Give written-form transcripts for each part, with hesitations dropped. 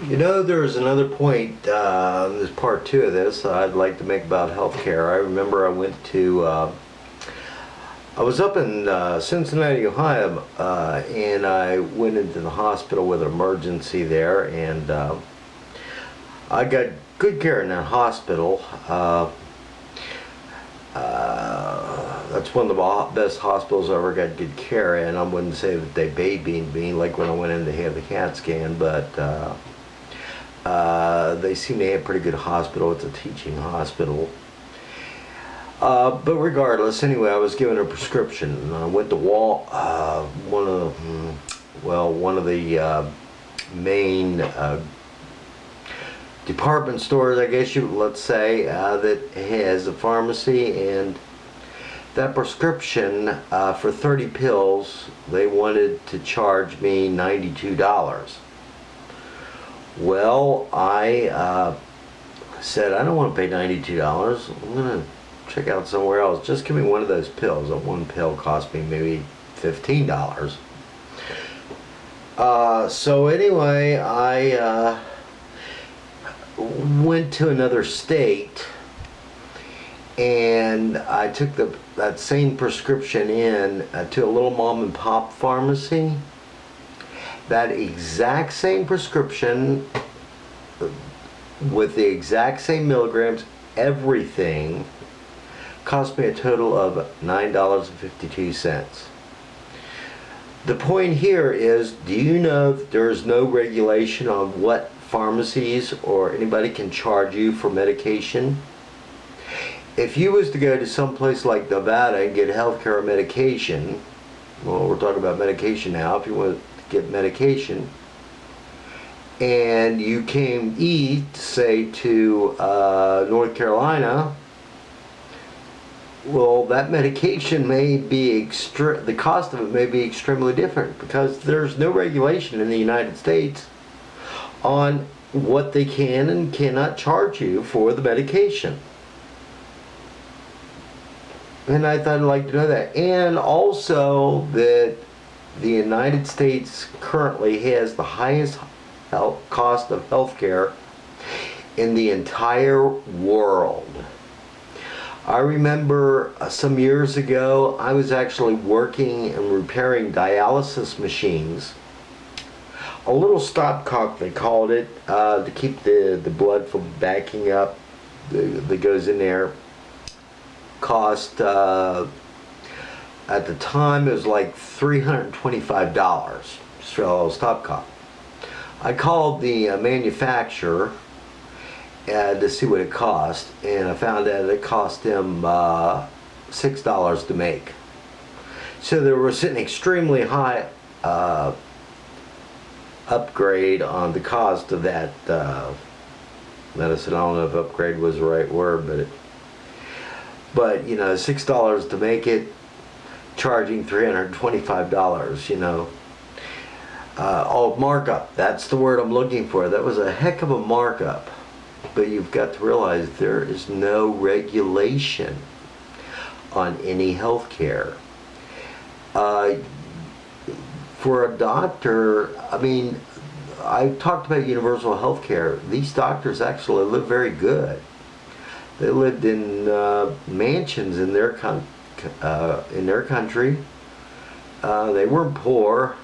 You know, there's another point, there's part two of this I'd like to make about healthcare. I remember I was up in Cincinnati, Ohio, and I went into the hospital with an emergency there, and I got good care in that hospital. That's one of the best hospitals I ever got good care in. I wouldn't say that they babied me like when I went in to have the CAT scan, but they seem to have a pretty good hospital. It's a teaching hospital. But regardless, anyway, I was given a prescription. I went to one of the main department stores, I guess let's say, that has a pharmacy, and that prescription for 30 pills, they wanted to charge me $92. Well, I said, I don't want to pay $92. I'm going to check out somewhere else. Just give me one of those pills. That one pill cost me maybe $15. So anyway, I went to another state, and I took that same prescription in to a little mom and pop pharmacy. That exact same prescription with the exact same milligrams, everything, cost me a total of $9.52. The point here is, do you know that there is no regulation on what pharmacies or anybody can charge you for medication? If you was to go to some place like Nevada and get healthcare or medication, well, we're talking about medication now, if you want to get medication, and you came east, say, to North Carolina, well, that medication may be the cost of it may be extremely different, because there's no regulation in the United States on what they can and cannot charge you for the medication. And I thought I'd like to know that. And also that the United States currently has the highest cost of healthcare in the entire world. I remember some years ago, I was actually working and repairing dialysis machines. A little stopcock, they called it, to keep the blood from backing up that goes in there. Cost, at the time, it was like $325 for a little stopcock. I called the manufacturer to see what it cost, and I found out it cost him $6 to make. So there was an extremely high upgrade on the cost of that medicine. I don't know if upgrade was the right word, but you know, $6 to make it, charging $325, you know. Oh, markup, that's the word I'm looking for. That was a heck of a markup. But you've got to realize there is no regulation on any health care. For a doctor, I mean, I talked about universal health care. These doctors actually live very good. They lived in mansions in their country. They weren't poor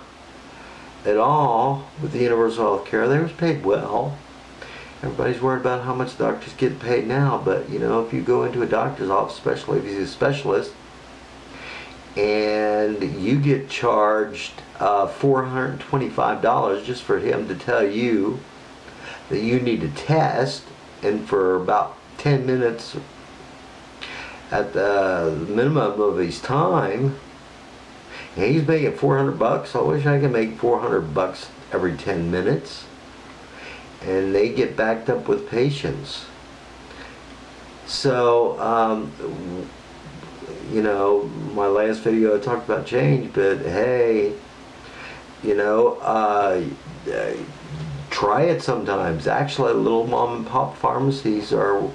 at all with the universal health care. They was paid well. Everybody's worried about how much doctors get paid now, but you know, if you go into a doctor's office, especially if he's a specialist, and you get charged $425 just for him to tell you that you need a test, and for about 10 minutes at the minimum of his time, and he's making $400. I wish I could make $400 every 10 minutes. And they get backed up with patients. So, you know, my last video I talked about change, but hey, you know, try it sometimes. Actually, little mom and pop pharmacies are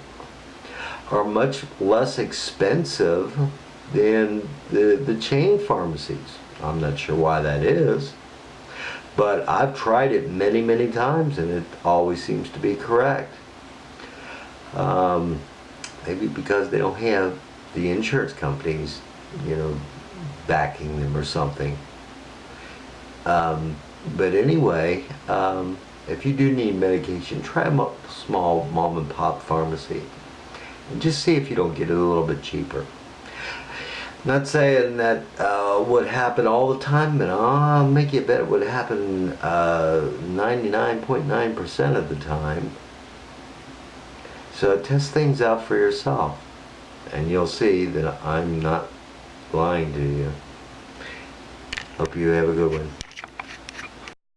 much less expensive than the chain pharmacies. I'm not sure why that is, But I've tried it many, many times, and it always seems to be correct. Maybe because they don't have the insurance companies, backing them or something. But anyway, if you do need medication, try a small mom and pop pharmacy and just see if you don't get it a little bit cheaper. Not saying that would happen all the time, but I'll make you bet it would happen 99.9% of the time. So test things out for yourself, and you'll see that I'm not lying to you. Hope you have a good one.